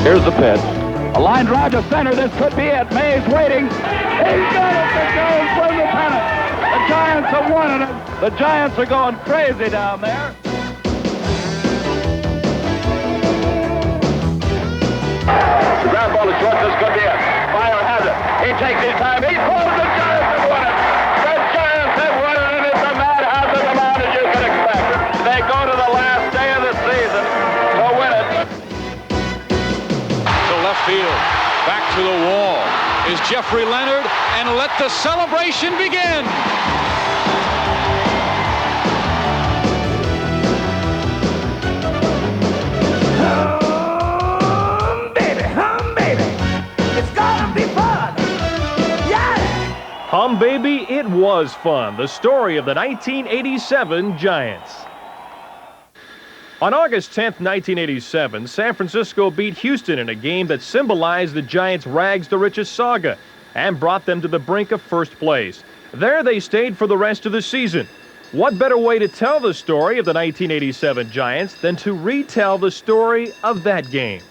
Here's the pitch. A line drive to center. This could be it. May's waiting. He's got it. The Giants win the pennant. The Giants have won it. The Giants are going crazy down there. The ground ball is short. This could be it. Fire has it. He takes his time. He throws. The Giants have won it. The Giants have won it, and it's a madhouse amount as you can expect. They go to the last day of the season to win it. Left field, back to the wall is Jeffrey Leonard, and let the celebration begin. Humm-Baby, it's gonna be fun. Yeah! Humm-Baby, it was fun. The story of the 1987 Giants. On August 10th, 1987, San Francisco beat Houston in a game that symbolized the Giants' rags-to-riches saga and brought them to the brink of first place. There they stayed for the rest of the season. What better way to tell the story of the 1987 Giants than to retell the story of that game?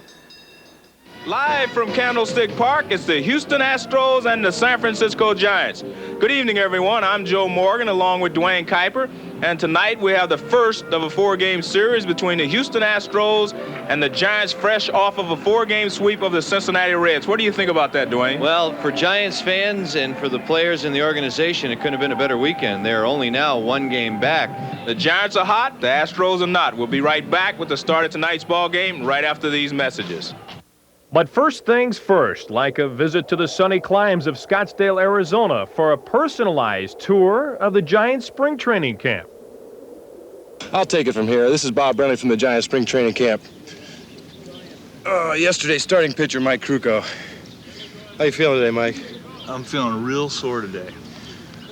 Live from Candlestick Park, it's the Houston Astros and the San Francisco Giants. Good evening, everyone. I'm Joe Morgan along with Duane Kuiper. And tonight we have the first of a four-game series between the Houston Astros and the Giants, fresh off of a four-game sweep of the Cincinnati Reds. What do you think about that, Duane? Well, for Giants fans and for the players in the organization, it couldn't have been a better weekend. They're only now one game back. The Giants are hot, the Astros are not. We'll be right back with the start of tonight's ball game right after these messages. But first things first, like a visit to the sunny climes of Scottsdale, Arizona for a personalized tour of the Giants spring training camp. I'll take it from here. This is Bob Brenly from the Giants spring training camp. Yesterday's starting pitcher, Mike Krukow. How you feeling today, Mike? I'm feeling real sore today.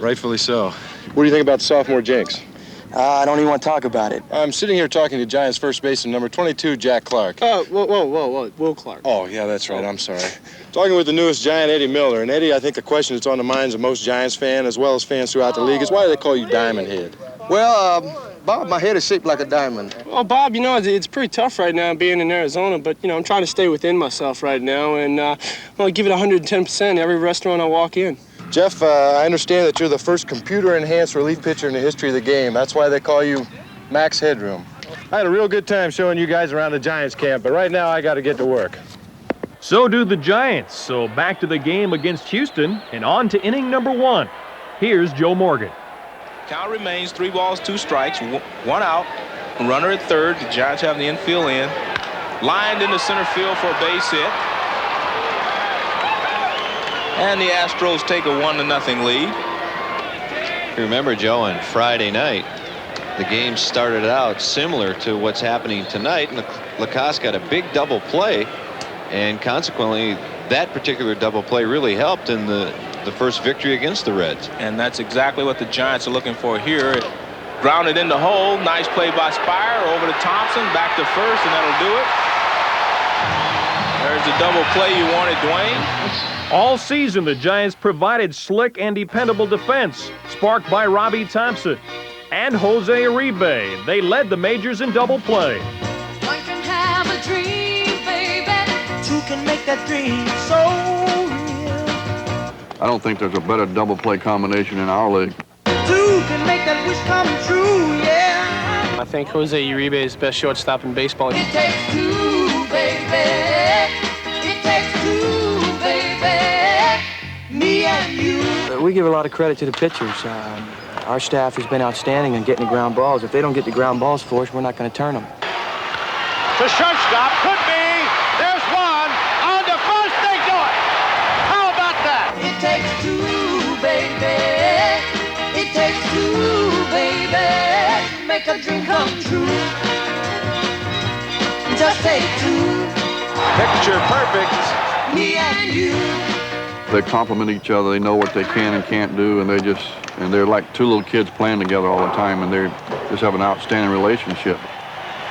Rightfully so. What do you think about the sophomore jinx? I don't even want to talk about it. I'm sitting here talking to Giants first baseman number 22, Jack Clark. Whoa, Will Clark. Oh, yeah, that's right. I'm sorry. Talking with the newest Giant, Eddie Miller. And Eddie, I think the question that's on the minds of most Giants fans, as well as fans throughout the league, is why do they call you Diamond Head? Well, Bob, my head is shaped like a diamond. Well, Bob, you know, it's pretty tough right now being in Arizona, but, you know, I'm trying to stay within myself right now, and I'll give it 110% every restaurant I walk in. Jeff, I understand that you're the first computer-enhanced relief pitcher in the history of the game. That's why they call you Max Headroom. I had a real good time showing you guys around the Giants camp, but right now I got to get to work. So do the Giants. So back to the game against Houston and on to inning number one. Here's Joe Morgan. Count remains 3 balls, 2 strikes, 1 out. Runner at third. The Giants have the infield in. Lined into center field for a base hit. And the Astros take a 1-0 lead. You remember, Joe, on Friday night, the game started out similar to what's happening tonight, and Lacoste got a big double play, and consequently, that particular double play really helped in the first victory against the Reds. And that's exactly what the Giants are looking for here. It grounded in the hole. Nice play by Spire. Over to Thompson. Back to first, and that'll do it. There's the double play you wanted, Duane. All season, the Giants provided slick and dependable defense, sparked by Robbie Thompson and Jose Uribe. They led the majors in double play. One can have a dream, baby. 2 can make that dream so real. I don't think there's a better double play combination in our league. 2 can make that wish come true, yeah. I think Jose Uribe is the best shortstop in baseball. It takes 2, baby. It takes 2, baby. Me and you. We give a lot of credit to the pitchers. Our staff has been outstanding in getting the ground balls. If they don't get the ground balls for us, we're not going to turn them. The shortstop could be. There's one. On to first, they do it. How about that? It takes 2, baby. It takes 2, baby. Make a dream come true. Just take 2. Picture perfect. Me and you. They complement each other. They know what they can and can't do, and they're like 2 little kids playing together all the time, and they just have an outstanding relationship.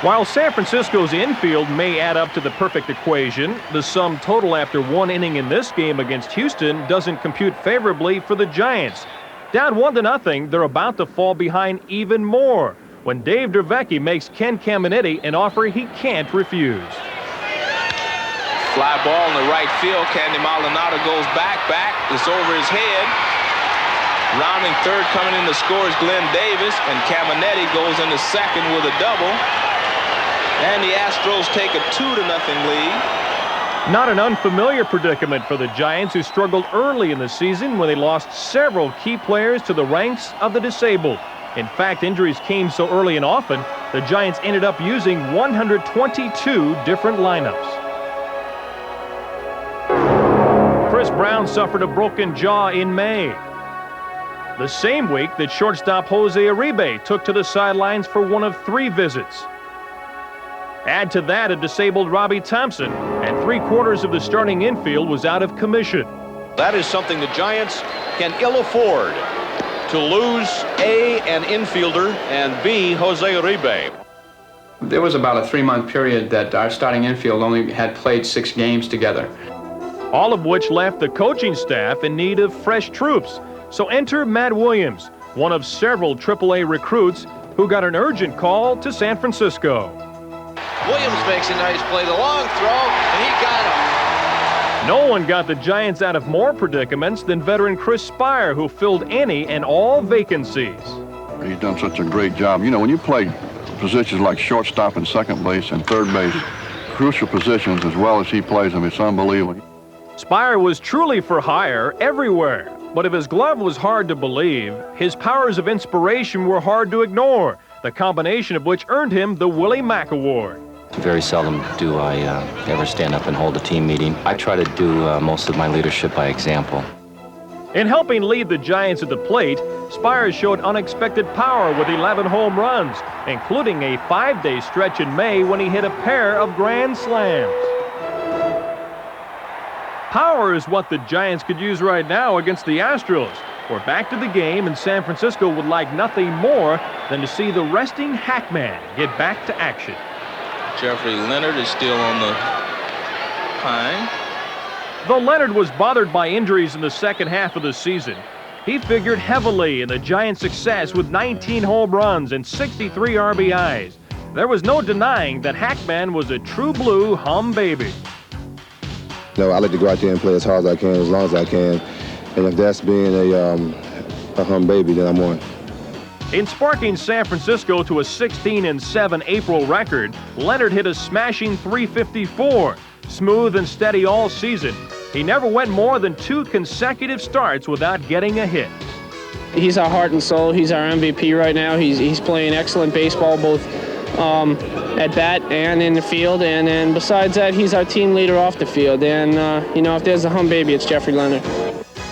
While San Francisco's infield may add up to the perfect equation, the sum total after 1 inning in this game against Houston doesn't compute favorably for the Giants. Down 1-0, they're about to fall behind even more when Dave Dravecky makes Ken Caminiti an offer he can't refuse. Fly ball in the right field. Candy Maldonado goes back. It's over his head. Rounding third, coming in to score is Glenn Davis, and Caminetti goes into second with a double. And the Astros take a 2-0 lead. Not an unfamiliar predicament for the Giants, who struggled early in the season when they lost several key players to the ranks of the disabled. In fact, injuries came so early and often, the Giants ended up using 122 different lineups. Chris Brown suffered a broken jaw in May, the same week that shortstop Jose Uribe took to the sidelines for one of 3 visits. Add to that a disabled Robbie Thompson, and 3/4 of the starting infield was out of commission. That is something the Giants can ill afford, to lose A, an infielder, and B, Jose Uribe. There was about a 3-month period that our starting infield only had played 6 games together. All of which left the coaching staff in need of fresh troops. So enter Matt Williams, one of several AAA recruits who got an urgent call to San Francisco. Williams makes a nice play, the long throw, and he got him. No one got the Giants out of more predicaments than veteran Chris Spire, who filled any and all vacancies. He's done such a great job. You know, when you play positions like shortstop and second base and third base, crucial positions as well as he plays them, it's unbelievable. Spire was truly for hire everywhere, but if his glove was hard to believe, his powers of inspiration were hard to ignore, the combination of which earned him the Willie Mack Award. Very seldom do I ever stand up and hold a team meeting. I try to do most of my leadership by example. In helping lead the Giants at the plate, Spire showed unexpected power with 11 home runs, including a 5-day stretch in May when he hit a pair of grand slams. Power is what the Giants could use right now against the Astros. We're back to the game, and San Francisco would like nothing more than to see the resting Hackman get back to action. Jeffrey Leonard is still on the pine. Though Leonard was bothered by injuries in the second half of the season, he figured heavily in the Giants' success with 19 home runs and 63 RBIs. There was no denying that Hackman was a true blue Humm-Baby. No, I like to go out there and play as hard as I can, as long as I can. And if that's being a Humm-Baby, then I'm on. In sparking San Francisco to a 16-7 April record, Leonard hit a smashing .354. Smooth and steady all season, he never went more than 2 consecutive starts without getting a hit. He's our heart and soul. He's our MVP right now. He's playing excellent baseball, both at bat and in the field. And then besides that, he's our team leader off the field. And, you know, if there's a Humm-Baby, it's Jeffrey Leonard.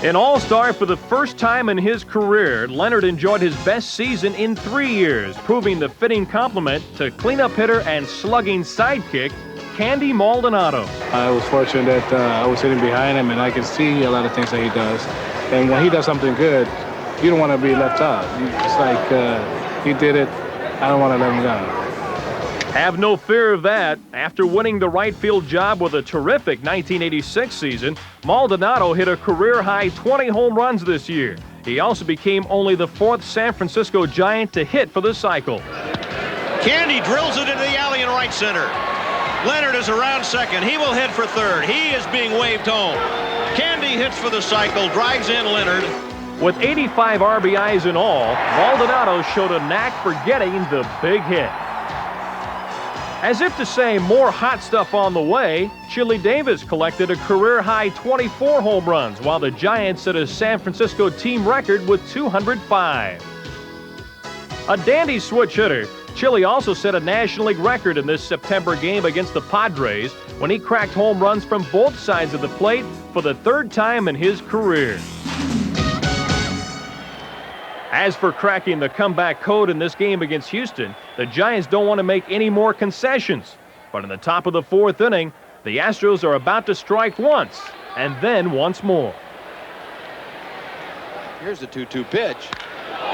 An all-star for the first time in his career, Leonard enjoyed his best season in 3 years, proving the fitting complement to cleanup hitter and slugging sidekick Candy Maldonado. I was fortunate that I was sitting behind him, and I could see a lot of things that he does. And when he does something good, you don't want to be left out. It's like, he did it, I don't want to let him go. Have no fear of that. After winning the right field job with a terrific 1986 season, Maldonado hit a career-high 20 home runs this year. He also became only the 4th San Francisco Giant to hit for the cycle. Candy drills it into the alley in right center. Leonard is around second. He will hit for third. He is being waved home. Candy hits for the cycle, drives in Leonard. With 85 RBIs in all, Maldonado showed a knack for getting the big hit. As if to say more hot stuff on the way, Chili Davis collected a career-high 24 home runs, while the Giants set a San Francisco team record with 205. A dandy switch hitter, Chili also set a National League record in this September game against the Padres when he cracked home runs from both sides of the plate for the 3rd time in his career. As for cracking the comeback code in this game against Houston, the Giants don't want to make any more concessions. But in the top of the 4th inning, the Astros are about to strike once, and then once more. Here's the 2-2 pitch.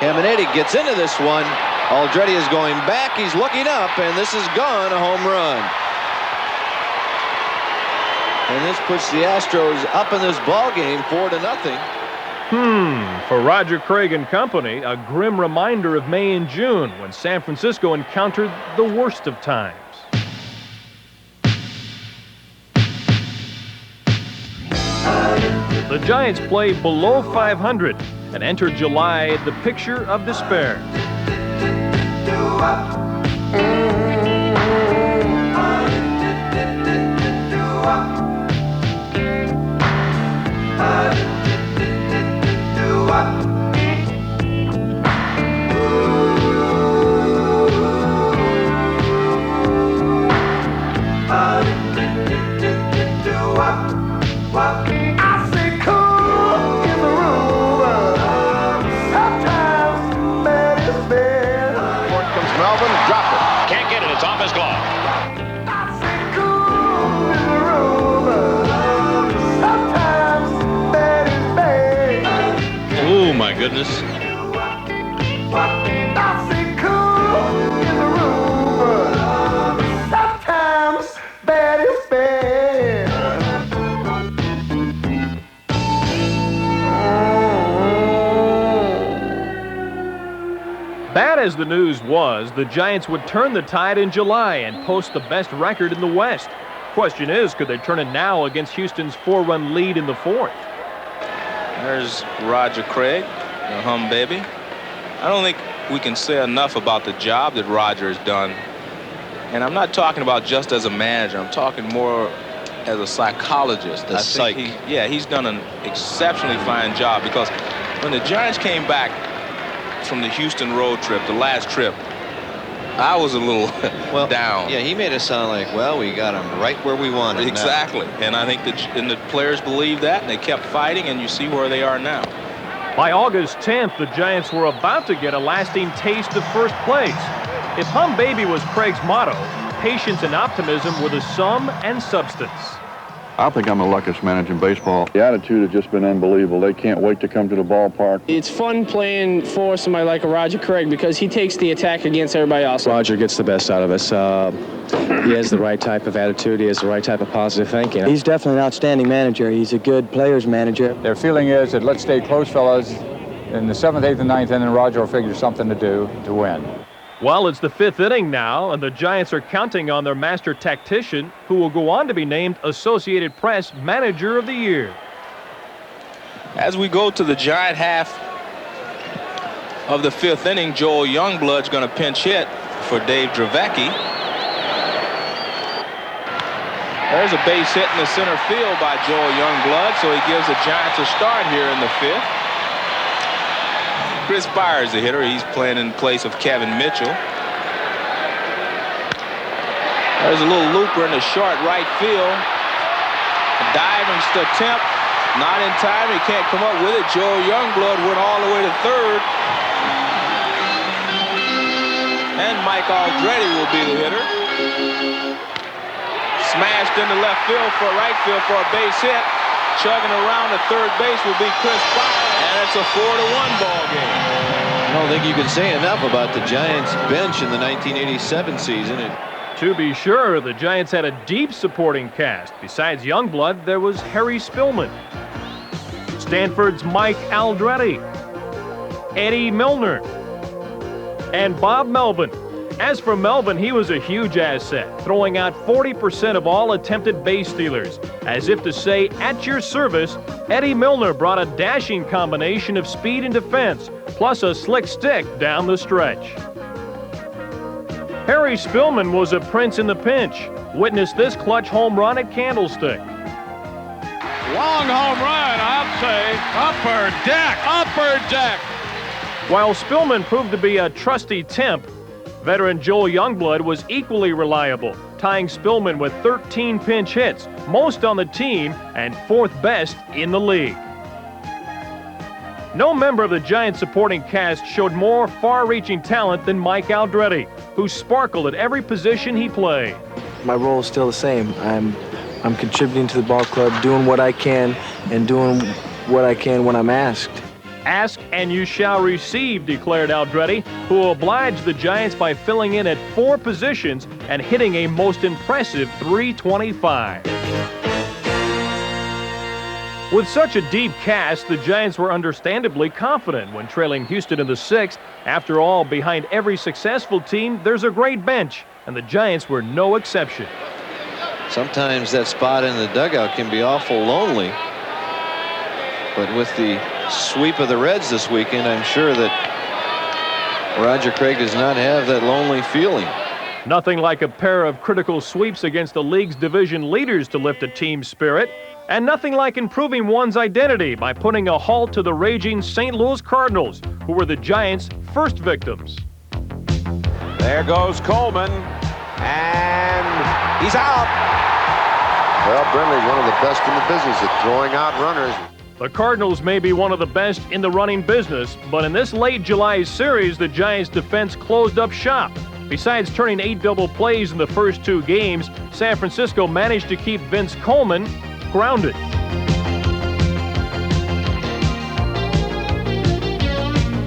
Caminetti gets into this one. Aldretti is going back. He's looking up, and this is gone, a home run. And this puts the Astros up in this ball game 4-0. For Roger Craig and company, a grim reminder of May and June when San Francisco encountered the worst of times. The Giants play below 500 and enter July the picture of despair. Oh, my goodness. Bad as the news was, the Giants would turn the tide in July and post the best record in the West. Question is, could they turn it now against Houston's 4-run lead in the fourth? There's Roger Craig, the Humm-Baby. I don't think we can say enough about the job that Roger has done. And I'm not talking about just as a manager. I'm talking more as a psychologist. The psych. He's done an exceptionally fine job, because when the Giants came back from the Houston road trip, the last trip, I was a little down. Yeah, he made it sound like, well, we got him right where we wanted. Exactly. And I think the players believed that, and they kept fighting, and you see where they are now. By August 10th, the Giants were about to get a lasting taste of first place. If Humm-Baby was Craig's motto, patience and optimism were the sum and substance. I think I'm the luckiest manager in baseball. The attitude has just been unbelievable. They can't wait to come to the ballpark. It's fun playing for somebody like a Roger Craig because he takes the attack against everybody else. Roger gets the best out of us. He has the right type of attitude. He has the right type of positive thinking. He's definitely an outstanding manager. He's a good players manager. Their feeling is that let's stay close, fellas. In the 7th, 8th, and 9th inning, Roger will figure something to do to win. Well, it's the 5th inning now, and the Giants are counting on their master tactician, who will go on to be named Associated Press Manager of the Year. As we go to the Giant half of the 5th inning, Joel Youngblood's going to pinch hit for Dave Dravecky. There's a base hit in the center field by Joel Youngblood, so he gives the Giants a start here in the 5th. Chris Byers, the hitter. He's playing in place of Kevin Mitchell. There's a little looper in the short right field. A diving attempt, not in time. He can't come up with it. Joel Youngblood went all the way to third. And Mike Aldretti will be the hitter. Smashed into left field for right field for a base hit. Chugging around the third base will be Chris Byers. And it's a 4-1 ball game. I don't think you can say enough about the Giants bench in the 1987 season. To be sure, the Giants had a deep supporting cast. Besides Youngblood, there was Harry Spillman, Stanford's Mike Aldretti, Eddie Milner, and Bob Melvin. As for Melvin, he was a huge asset, throwing out 40% of all attempted base stealers. As if to say, at your service, Eddie Milner brought a dashing combination of speed and defense, plus a slick stick down the stretch. Harry Spillman was a prince in the pinch. Witness this clutch home run at Candlestick. Long home run, I'd say. Upper deck. While Spillman proved to be a trusty temp, veteran Joel Youngblood was equally reliable, tying Spillman with 13 pinch hits, most on the team and 4th best in the league. No member of the Giants supporting cast showed more far-reaching talent than Mike Aldretti, who sparkled at every position he played. My role is still the same. I'm contributing to the ball club, doing what I can, and doing what I can when I'm asked. Ask and you shall receive, declared Aldretti, who obliged the Giants by filling in at 4 positions and hitting a most impressive .325. With such a deep cast, the Giants were understandably confident when trailing Houston in the 6th. After all, behind every successful team, there's a great bench, and the Giants were no exception. Sometimes that spot in the dugout can be awful lonely. But with the sweep of the Reds this weekend, I'm sure that Roger Craig does not have that lonely feeling. Nothing like a pair of critical sweeps against the league's division leaders to lift a team's spirit, and nothing like improving one's identity by putting a halt to the raging St. Louis Cardinals, who were the Giants' first victims. There goes Coleman, and he's out. Well, Brenly's one of the best in the business at throwing out runners. The Cardinals may be one of the best in the running business, but in this late July series, the Giants' defense closed up shop. Besides turning 8 double plays in the first 2 games, San Francisco managed to keep Vince Coleman grounded.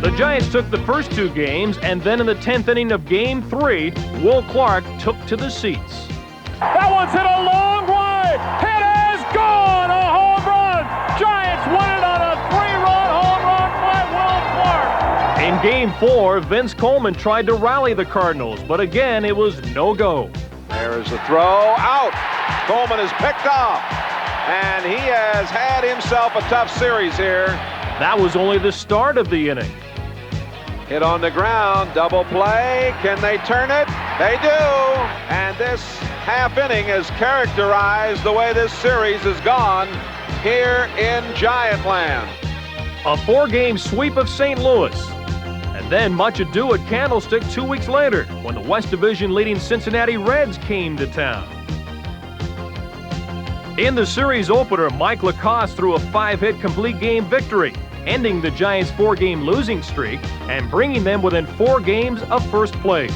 The Giants took the first 2 games, and then in the 10th inning of Game 3, Will Clark took to the seats. That one's hit a long way. It is gone. A home run. Giants win it on a 3-run home run by Will Clark. In Game 4, Vince Coleman tried to rally the Cardinals, but again, it was no-go. There is the throw out. Coleman is picked off, and he has had himself a tough series here. That was only the start of the inning. Hit on the ground, double play. Can they turn it? They do. And this half inning has characterized the way this series has gone here in Giantland. A 4-game sweep of St. Louis. And then much ado at Candlestick 2 weeks later, when the West Division leading Cincinnati Reds came to town. In the series opener, Mike Lacoste threw a 5-hit complete game victory, ending the Giants' 4-game losing streak and bringing them within 4 games of first place.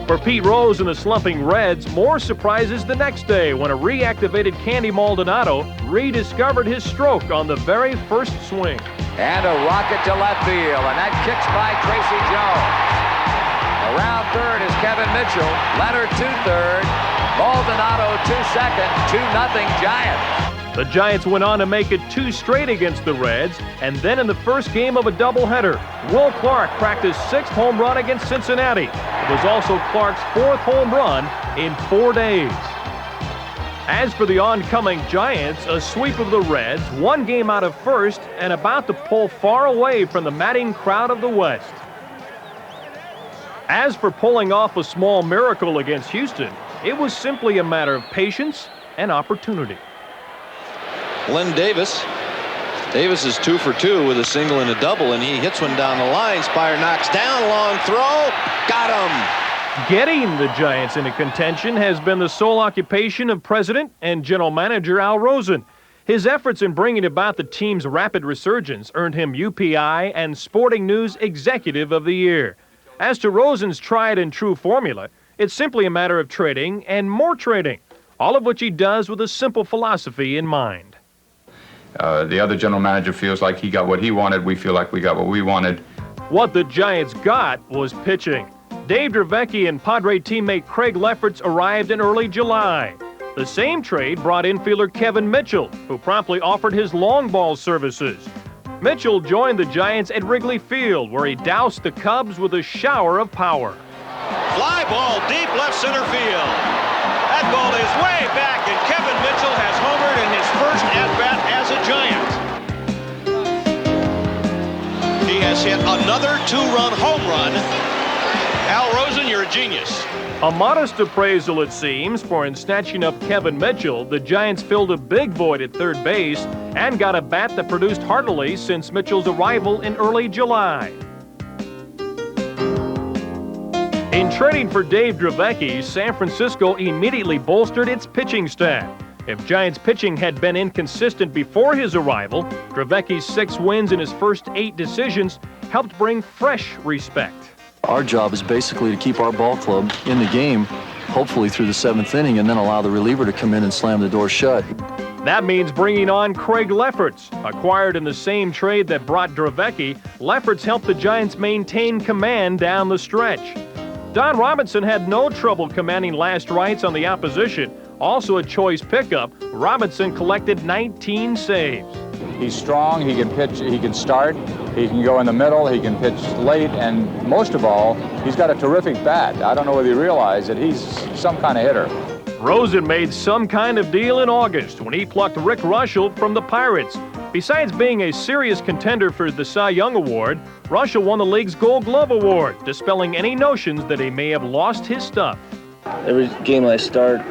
For Pete Rose and the slumping Reds, more surprises the next day when a reactivated Candy Maldonado rediscovered his stroke on the very first swing. And a rocket to left field, and that kicks by Tracy Jones. Around third is Kevin Mitchell. Leonard to third. Maldonado to second. 2-0 Giants. The Giants went on to make it 2 straight against the Reds, and then in the first game of a doubleheader, Will Clark cracked his 6th home run against Cincinnati. It was also Clark's 4th home run in 4 days. As for the oncoming Giants, a sweep of the Reds, 1 game out of first, and about to pull far away from the madding crowd of the West. As for pulling off a small miracle against Houston, it was simply a matter of patience and opportunity. Len Davis. Davis is 2 for 2 with a single and a double, and he hits one down the line. Spire knocks down, long throw, got him. Getting the Giants into contention has been the sole occupation of President and General Manager Al Rosen. His efforts in bringing about the team's rapid resurgence earned him UPI and Sporting News Executive of the Year. As to Rosen's tried and true formula, it's simply a matter of trading and more trading, all of which he does with a simple philosophy in mind. The other general manager feels like he got what he wanted. We feel like we got what we wanted. What the Giants got was pitching. Dave Dravecky and Padre teammate Craig Lefferts arrived in early July. The same trade brought infielder Kevin Mitchell, who promptly offered his long ball services. Mitchell joined the Giants at Wrigley Field, where he doused the Cubs with a shower of power. Fly ball deep left center field. That ball is way back, and Kevin Mitchell has homered in his first at-bat as a Giant. He has hit another 2-run home run. Al Rosen, you're a genius. A modest appraisal, it seems, for in snatching up Kevin Mitchell, the Giants filled a big void at third base and got a bat that produced heartily since Mitchell's arrival in early July. In trading for Dave Dravecky, San Francisco immediately bolstered its pitching staff. If Giants pitching had been inconsistent before his arrival, Dravecky's 6 wins in his first 8 decisions helped bring fresh respect. Our job is basically to keep our ball club in the game, hopefully through the 7th inning, and then allow the reliever to come in and slam the door shut. That means bringing on Craig Lefferts. Acquired in the same trade that brought Dravecky, Lefferts helped the Giants maintain command down the stretch. Don Robinson had no trouble commanding last rights on the opposition. Also a choice pickup, Robinson collected 19 saves. He's strong, he can pitch, he can start, he can go in the middle, he can pitch late, and most of all, he's got a terrific bat. I don't know whether you realize that he's some kind of hitter. Rosen made some kind of deal in August when he plucked Rick Russell from the Pirates. Besides being a serious contender for the Cy Young Award, Russell won the league's Gold Glove Award, dispelling any notions that he may have lost his stuff. Every game I start,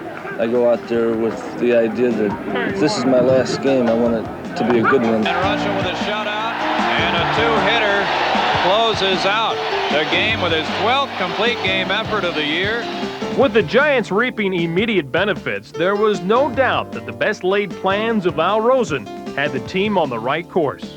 I go out there with the idea that if this is my last game, I want it to be a good one. And Russell with a shutout and a two-hitter closes out the game with his 12th complete game effort of the year. With the Giants reaping immediate benefits, there was no doubt that the best laid plans of Al Rosen had the team on the right course.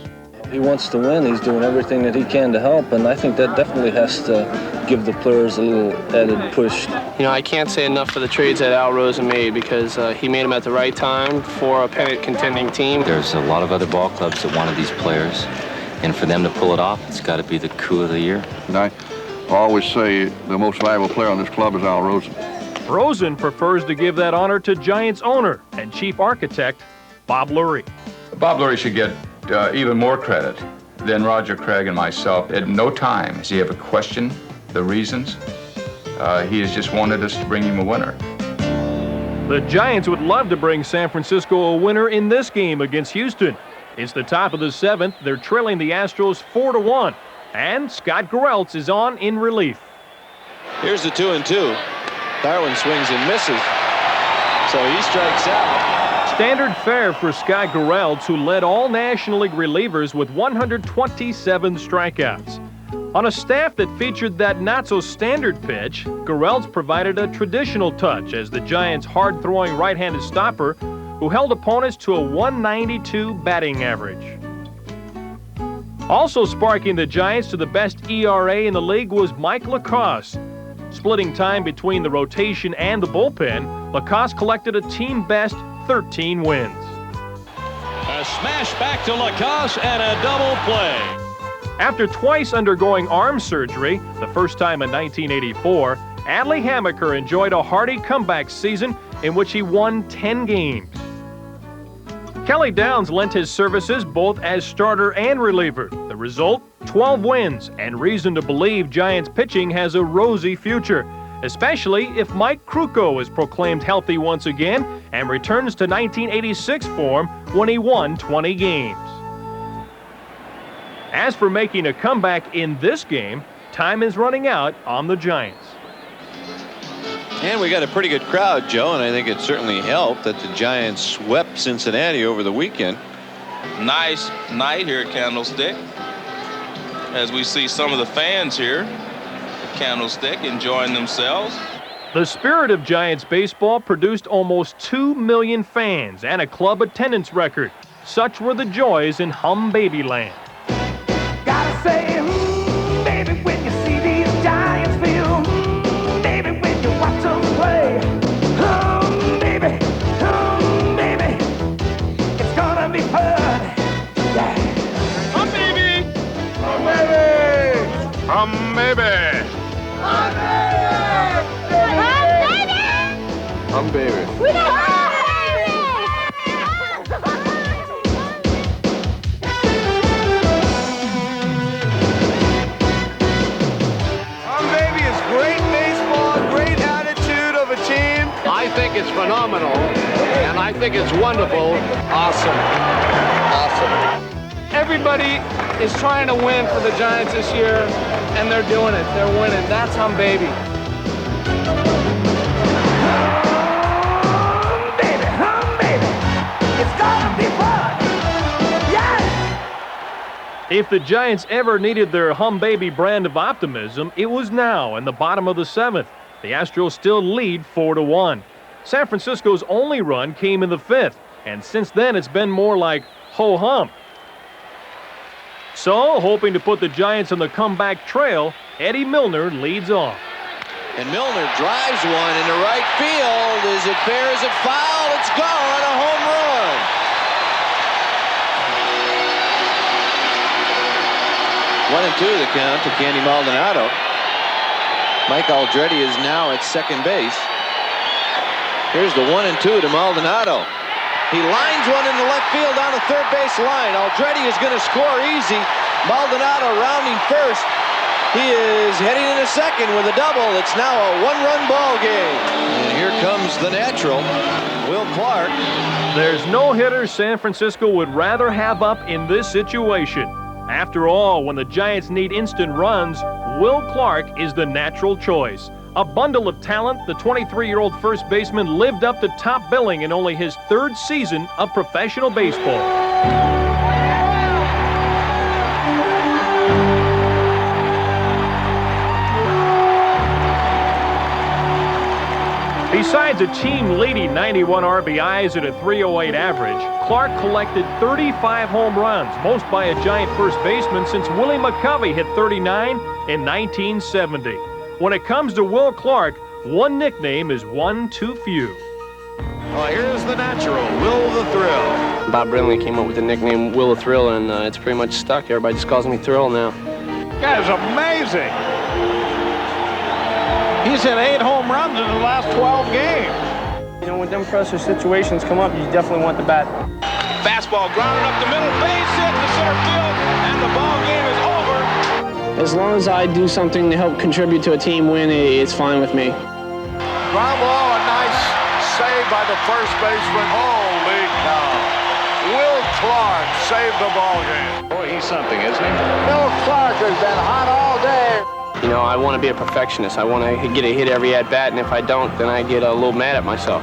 He wants to win. He's doing everything that he can to help, and I think that definitely has to give the players a little added push. You know, I can't say enough for the trades that Al Rosen made because he made them at the right time for a pennant contending team. There's a lot of other ball clubs that wanted these players, and for them to pull it off, it's got to be the coup of the year. And I always say the most valuable player on this club is Al Rosen. Rosen prefers to give that honor to Giants owner and chief architect Bob Lurie. Bob Lurie should get even more credit than Roger Craig and myself. At no time has he ever questioned the reasons. He has just wanted us to bring him a winner. The Giants would love to bring San Francisco a winner in this game against Houston. It's the top of the 7th. They're trailing the Astros 4-1. And Scott Gereltz is on in relief. Here's the 2-2. Darwin swings and misses, so he strikes out. Standard fare for Scott Gereltz, who led all National League relievers with 127 strikeouts. On a staff that featured that not-so-standard pitch, Gereltz provided a traditional touch as the Giants' hard-throwing right-handed stopper, who held opponents to a 192 batting average. Also sparking the Giants to the best ERA in the league was Mike Lacoste. Splitting time between the rotation and the bullpen, Lacoste collected a team-best 13 wins. A smash back to Lacoste and a double play. After twice undergoing arm surgery, the first time in 1984, Adley Hammaker enjoyed a hearty comeback season in which he won 10 games. Kelly Downs lent his services both as starter and reliever. The result, 12 wins, and reason to believe Giants pitching has a rosy future, especially if Mike Krukow is proclaimed healthy once again and returns to 1986 form when he won 20 games. As for making a comeback in this game, time is running out on the Giants. And we got a pretty good crowd, Joe, and I think it certainly helped that the Giants swept Cincinnati over the weekend. Nice night here at Candlestick, as we see some of the fans here at Candlestick enjoying themselves. The spirit of Giants baseball produced almost 2 million fans and a club attendance record. Such were the joys in Humm-Baby land. Gotta say, baby, when you see these Giants feel, baby, when you watch them play, baby, it's gonna be fun. Yeah. Humm-Baby! Humm-Baby! Humm-Baby! Humm-Baby. Humm-Baby is great baseball, great attitude of a team. I think it's phenomenal, and I think it's wonderful. Awesome. Everybody is trying to win for the Giants this year, and they're doing it. They're winning. That's Humm-Baby. Humm-Baby, it's gonna be fun. Yeah. If the Giants ever needed their Humm-Baby brand of optimism, it was now in the bottom of the 7th. The Astros still lead 4-1. San Francisco's only run came in the 5th, and since then it's been more like ho-hum. So, hoping to put the Giants on the comeback trail, Eddie Milner leads off. And Milner drives one into right field. Is it fair? Is it foul? It's gone. A home run. One and two the count to Candy Maldonado. Mike Aldrete is now at second base. Here's the 1-2 to Maldonado. He lines one into left field down the third base line. Aldrete is going to score easy. Maldonado rounding first. He is heading into second with a double. It's now a one-run ball game. And here comes the natural, Will Clark. There's no hitter San Francisco would rather have up in this situation. After all, when the Giants need instant runs, Will Clark is the natural choice. A bundle of talent, the 23-year-old first baseman lived up to top billing in only his third season of professional baseball. Besides a team-leading 91 RBIs and a .308 average, Clark collected 35 home runs, most by a Giant first baseman since Willie McCovey hit 39 in 1970. When it comes to Will Clark, one nickname is one too few. Well, here's the natural, Will the Thrill. Bob Brenly came up with the nickname Will the Thrill, and it's pretty much stuck. Everybody just calls me Thrill now. That is amazing. He's hit 8 home runs in the last 12 games. You know, when them pressure situations come up, you definitely want the bat. Fastball grounded up the middle, base hit to center field, and the ball game is over. As long as I do something to help contribute to a team win, it's fine with me. Ground ball, a nice save by the first baseman. Holy cow. Will Clark saved the ball game. Boy, he's something, isn't he? Will Clark has been hot all day. You know, I want to be a perfectionist. I want to get a hit every at-bat, and if I don't, then I get a little mad at myself.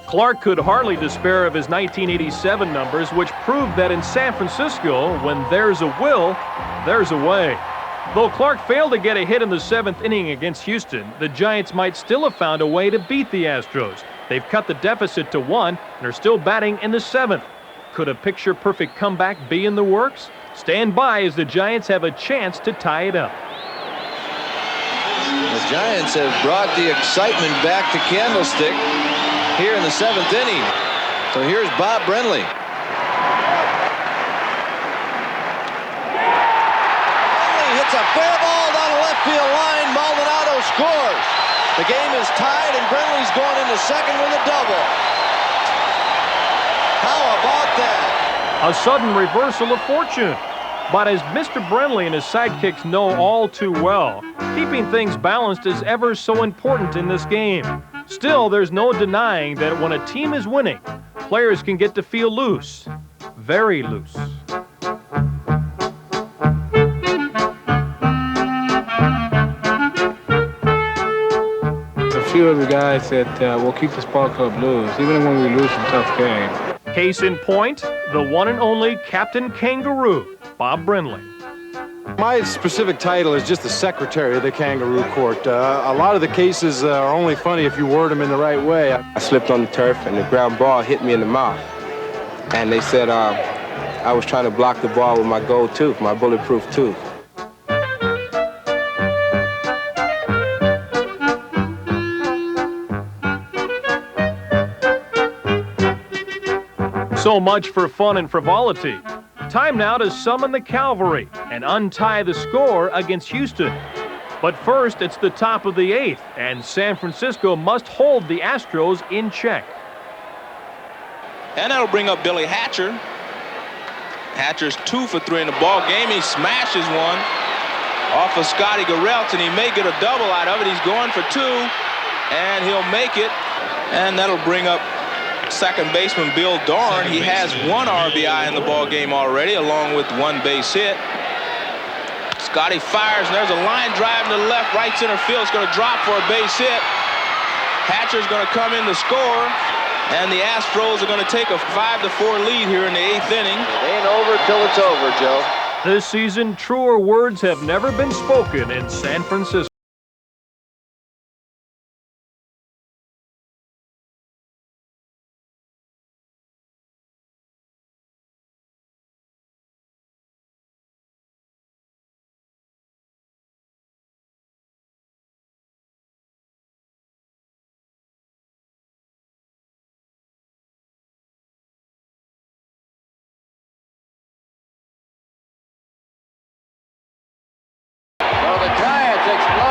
Clark could hardly despair of his 1987 numbers, which proved that in San Francisco, when there's a will, there's a way. Though Clark failed to get a hit in the 7th inning against Houston, the Giants might still have found a way to beat the Astros. They've cut the deficit to 1 and are still batting in the 7th. Could a picture-perfect comeback be in the works? Stand by as the Giants have a chance to tie it up. The Giants have brought the excitement back to Candlestick here in the 7th inning. So here's Bob Brenly. Brenly hits a fair ball down the left field line. Maldonado scores. The game is tied, and Brenly's going into second with a double. How about that? A sudden reversal of fortune. But as Mr. Brenly and his sidekicks know all too well, keeping things balanced is ever so important in this game. Still, there's no denying that when a team is winning, players can get to feel loose, very loose. A few of the guys that will keep this ball club loose, even when we lose some tough games. Case in point, the one and only Captain Kangaroo, Bob Brenly. My specific title is just the secretary of the Kangaroo Court. A lot of the cases are only funny if you word them in the right way. I slipped on the turf and the ground ball hit me in the mouth. And they said I was trying to block the ball with my gold tooth, my bulletproof tooth. So much for fun and frivolity. Time now to summon the cavalry and untie the score against Houston. But first, it's the top of the 8th, and San Francisco must hold the Astros in check. And that'll bring up Billy Hatcher. Hatcher's 2 for 3 in the ball game. He smashes one off of Scotty Garrelts, and he may get a double out of it. He's going for 2, and he'll make it. And that'll bring up second baseman Bill Dorn. He has 1 RBI in the ball game already, along with 1 base hit. Scotty fires, and there's a line drive to the left, right center field. It's going to drop for a base hit. Hatcher's going to come in to score, and the Astros are going to take a 5-4 lead here in the 8th inning. It ain't over till it's over, Joe. This season, truer words have never been spoken in San Francisco. So the Giants explode.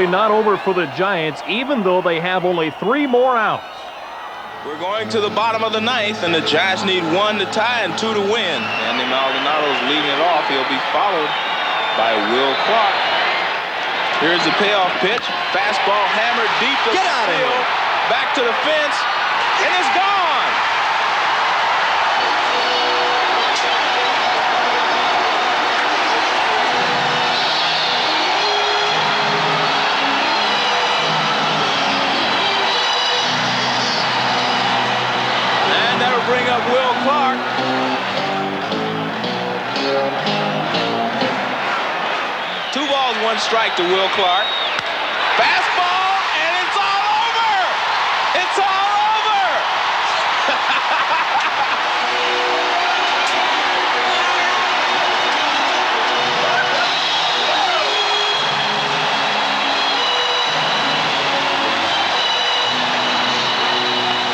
certainly not over for the Giants, even though they have only 3 more outs. We're going to the bottom of the 9th, and the Giants need 1 to tie and 2 to win. Andy Maldonado's leading it off. He'll be followed by Will Clark. Here's the payoff pitch. Fastball hammered deep to the field. Back to the fence, and it's gone. Bring up Will Clark. 2 balls, 1 strike to Will Clark. Fastball, and it's all over. It's all over.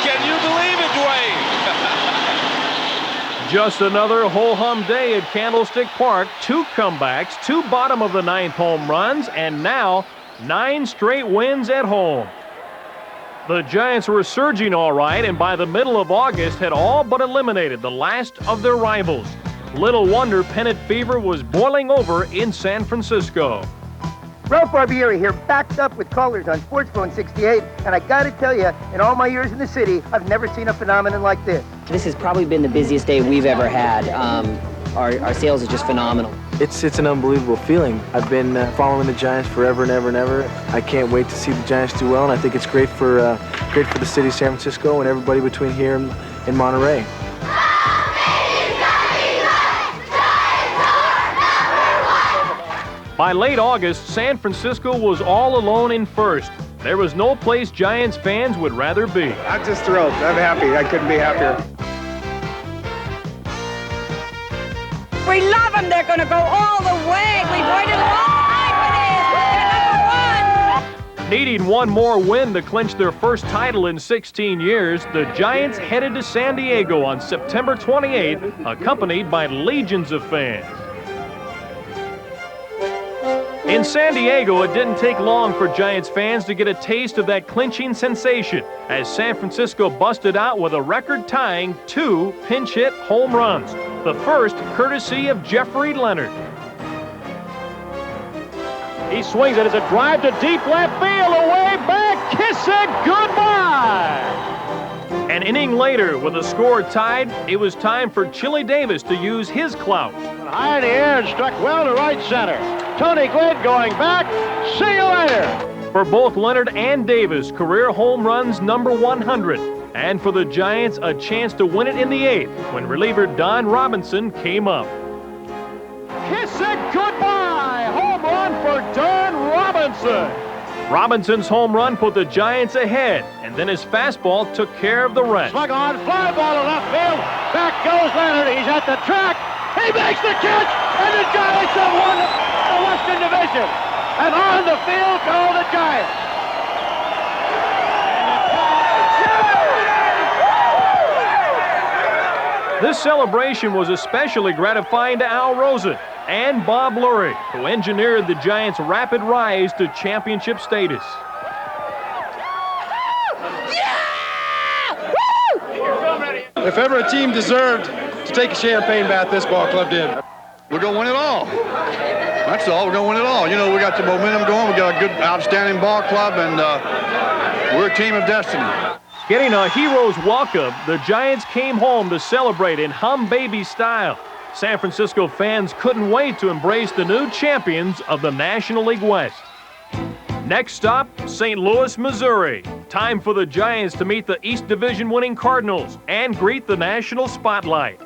Can you believe it, Duane? Just another ho-hum day at Candlestick Park. 2 comebacks, 2 bottom of the 9th home runs, and now 9 straight wins at home. The Giants were surging all right, and by the middle of August had all but eliminated the last of their rivals. Little wonder pennant fever was boiling over in San Francisco. Ralph Barbieri here, backed up with callers on Sports Phone 68, and I gotta tell you, in all my years in the city, I've never seen a phenomenon like this. This has probably been the busiest day we've ever had. Our sales are just phenomenal. It's an unbelievable feeling. I've been following the Giants forever and ever and ever. I can't wait to see the Giants do well, and I think it's great for the city of San Francisco and everybody between here and Monterey. By late August, San Francisco was all alone in first. There was no place Giants fans would rather be. I'm just thrilled. I'm happy. I couldn't be happier. We love them. They're going to go all the way. We've waited a long time for this. They're number 1. Needing 1 more win to clinch their first title in 16 years, the Giants headed to San Diego on September 28th, accompanied by legions of fans. In San Diego, it didn't take long for Giants fans to get a taste of that clinching sensation as San Francisco busted out with a record-tying 2 pinch-hit home runs, the first courtesy of Jeffrey Leonard. He swings it as a drive to deep left field, away back, kiss it goodbye! An inning later, with the score tied, it was time for Chili Davis to use his clout. High in the air and struck well to right center. Tony Gwynn going back. See you later. For both Leonard and Davis, career home runs number 100. And for the Giants, a chance to win it in the 8th when reliever Don Robinson came up. Kiss it goodbye. Home run for Don Robinson. Robinson's home run put the Giants ahead, and then his fastball took care of the rest. Swung on, fly ball to left field. Back goes Leonard. He's at the track. He makes the catch, and the Giants have won the Western Division. And on the field go the Giants. This celebration was especially gratifying to Al Rosen and Bob Lurie, who engineered the Giants' rapid rise to championship status. If ever a team deserved to take a champagne bath, this ball club did. We're going to win it all. That's all. We're going to win it all. You know, we got the momentum going. We got a good, outstanding ball club, and we're a team of destiny. Getting a hero's welcome, the Giants came home to celebrate in Humm-Baby style. San Francisco fans couldn't wait to embrace the new champions of the National League West. Next stop, St. Louis, Missouri. Time for the Giants to meet the East Division winning Cardinals and greet the national spotlight.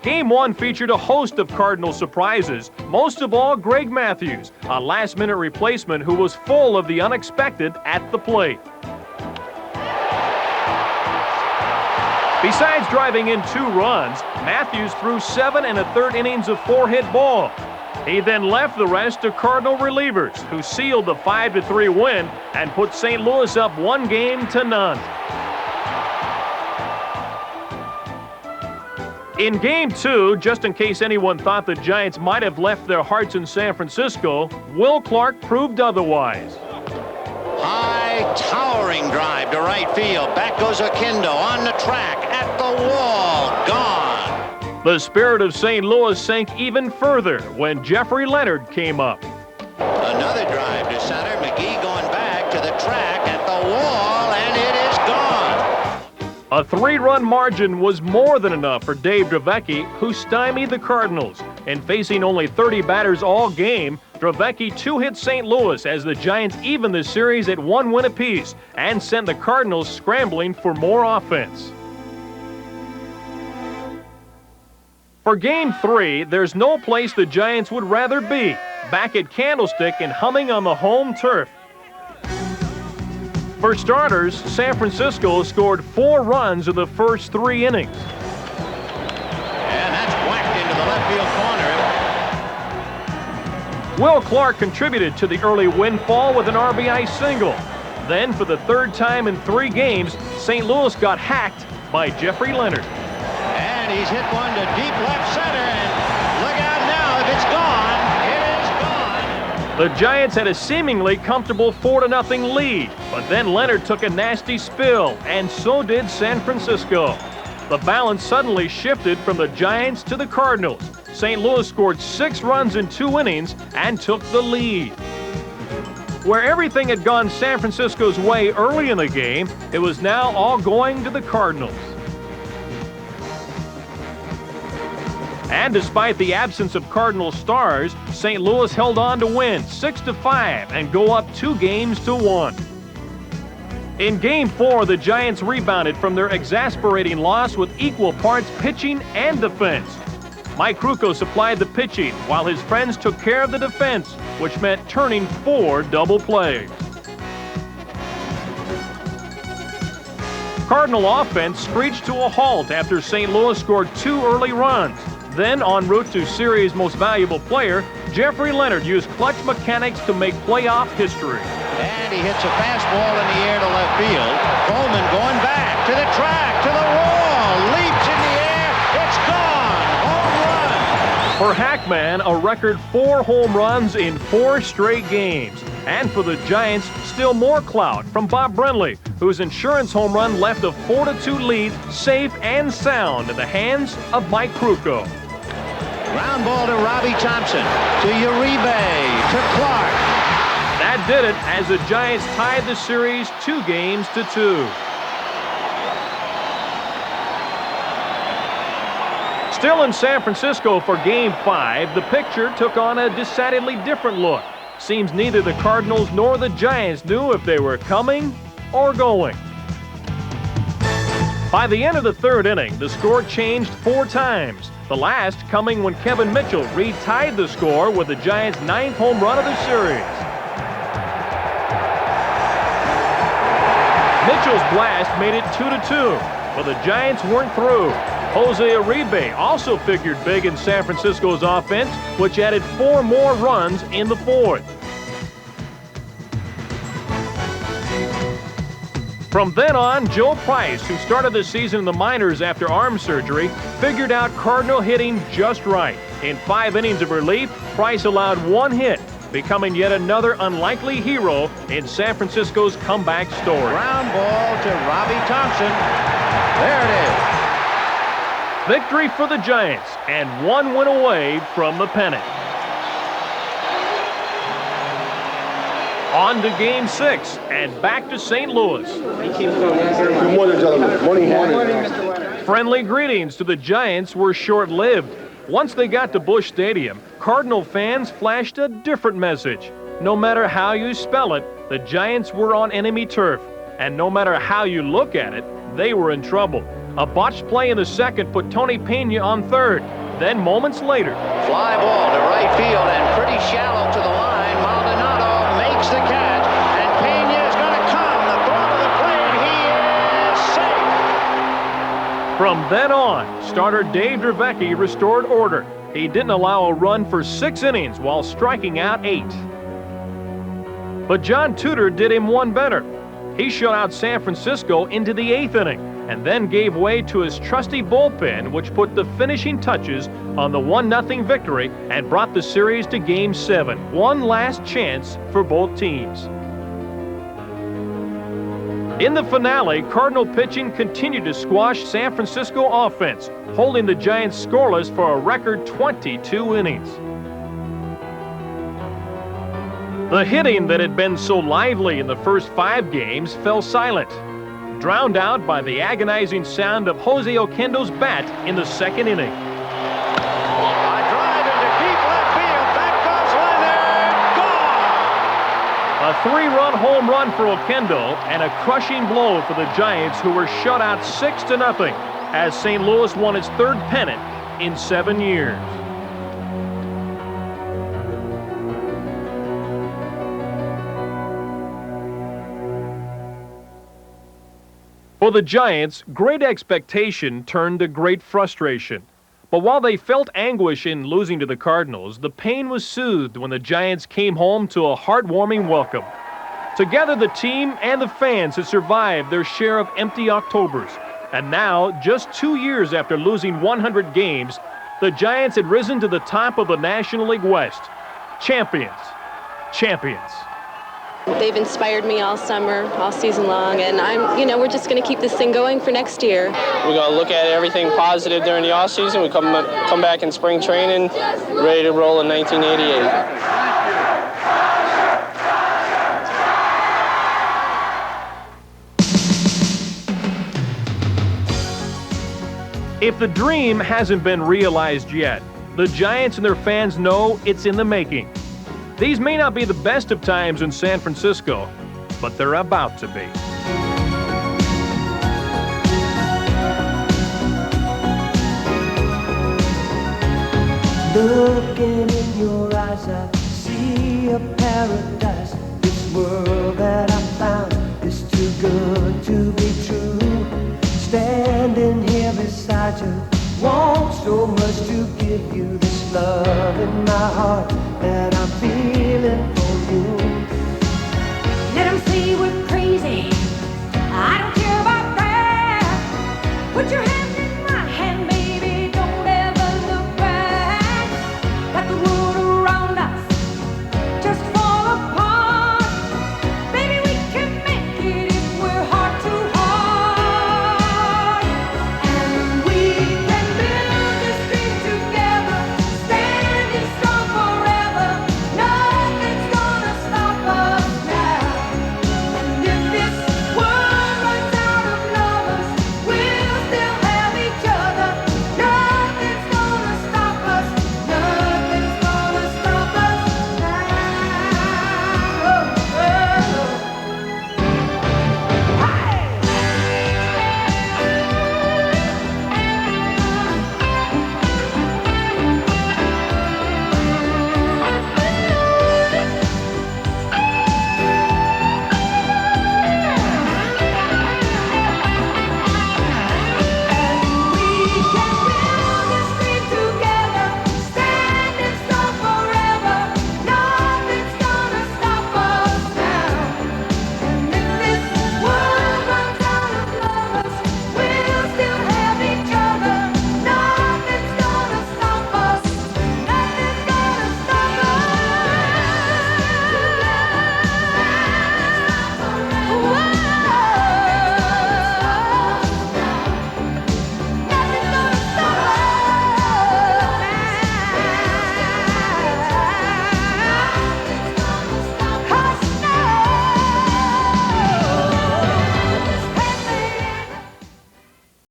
Game 1 featured a host of Cardinal surprises, most of all Greg Matthews, a last-minute replacement who was full of the unexpected at the plate. Besides driving in 2 runs, Matthews threw 7 1/3 innings of 4-hit ball. He then left the rest to Cardinal relievers, who sealed the 5-3 win and put St. Louis up 1-0. In Game 2, just in case anyone thought the Giants might have left their hearts in San Francisco, Will Clark proved otherwise. towering drive to right field. Back goes Oquendo on the track, at the wall, gone. The spirit of St. Louis sank even further when Jeffrey Leonard came up. Another drive to center. McGee going back to the track, at the wall, and it is gone. A 3-run margin was more than enough for Dave Dravecky, who stymied the Cardinals. And facing only 30 batters all game, Dravecky two-hit St. Louis as the Giants evened the series at 1 win apiece and sent the Cardinals scrambling for more offense. For Game 3, there's no place the Giants would rather be, back at Candlestick and humming on the home turf. For starters, San Francisco scored 4 runs in the first 3 innings. And that's whacked into the left field corner. Will Clark contributed to the early windfall with an RBI single. Then, for the 3rd time in 3 games, St. Louis got hacked by Jeffrey Leonard. And he's hit one to deep left center, and look out now, if it's gone, it is gone. The Giants had a seemingly comfortable 4-0 lead, but then Leonard took a nasty spill, and so did San Francisco. The balance suddenly shifted from the Giants to the Cardinals. St. Louis scored 6 runs in 2 innings and took the lead. Where everything had gone San Francisco's way early in the game, it was now all going to the Cardinals. And despite the absence of Cardinal stars, St. Louis held on to win 6-5 and go up 2-1. In Game 4, the Giants rebounded from their exasperating loss with equal parts pitching and defense. Mike Krukow supplied the pitching while his friends took care of the defense, which meant turning 4 double plays. Cardinal offense screeched to a halt after St. Louis scored 2 early runs. Then, en route to series' most valuable player, Jeffrey Leonard used clutch mechanics to make playoff history. And he hits a fastball in the air to left field. Coleman going back to the track, to the wall, leaps in the air, it's gone, home run. For Hackman, a record 4 home runs in 4 straight games. And for the Giants, still more clout from Bob Brenly, whose insurance home run left a 4-2 lead safe and sound in the hands of Mike Krukow. Ground ball to Robbie Thompson, to Uribe, to Clark. That did it as the Giants tied the series 2-2. Still in San Francisco for Game 5, the picture took on a decidedly different look. Seems neither the Cardinals nor the Giants knew if they were coming or going. By the end of the 3rd inning, the score changed 4 times. The last coming when Kevin Mitchell retied the score with the Giants' 9th home run of the series. Mitchell's blast made it 2-2, but the Giants weren't through. Jose Uribe also figured big in San Francisco's offense, which added 4 more runs in the 4th. From then on, Joe Price, who started the season in the minors after arm surgery, figured out Cardinal hitting just right. In 5 innings of relief, Price allowed 1 hit, becoming yet another unlikely hero in San Francisco's comeback story. Ground ball to Robbie Thompson. There it is. Victory for the Giants, and 1 win away from the pennant. On to Game 6, and back to St. Louis. Good morning, gentlemen. Morning, Mr. Leonard. Friendly greetings to the Giants were short-lived. Once they got to Busch Stadium, Cardinal fans flashed a different message. No matter how you spell it, the Giants were on enemy turf. And no matter how you look at it, they were in trouble. A botched play in the 2nd put Tony Pena on 3rd. Then moments later, fly ball to right field and pretty shallow to the line. Maldonado makes the catch, and Pena is going to come. The throw to the plate, he is safe. From then on, starter Dave Dravecky restored order. He didn't allow a run for 6 innings while striking out 8. But John Tudor did him one better. He shut out San Francisco into the 8th inning and then gave way to his trusty bullpen, which put the finishing touches on the 1-0 victory and brought the series to Game 7. One last chance for both teams. In the finale, Cardinal pitching continued to squash San Francisco offense, holding the Giants scoreless for a record 22 innings. The hitting that had been so lively in the first 5 games fell silent, drowned out by the agonizing sound of Jose Oquendo's bat in the second inning. A drive into deep left field. Back goes Leonard. Gone! A 3-run home run for Oquendo and a crushing blow for the Giants, who were shut out 6-0 as St. Louis won its 3rd pennant in 7 years. For the Giants, great expectation turned to great frustration. But while they felt anguish in losing to the Cardinals, the pain was soothed when the Giants came home to a heartwarming welcome. Together, the team and the fans had survived their share of empty Octobers. And now, just 2 years after losing 100 games, the Giants had risen to the top of the National League West. Champions. Champions. They've inspired me all summer, all season long, and we're just going to keep this thing going for next year. We're going to look at everything positive during the off season. We come back in spring training, ready to roll in 1988. If the dream hasn't been realized yet, the Giants and their fans know it's in the making. These may not be the best of times in San Francisco, but they're about to be. Looking in your eyes, I see a paradise. This world that I found is too good to be true. Standing here beside you, want so much to give you this love in my heart.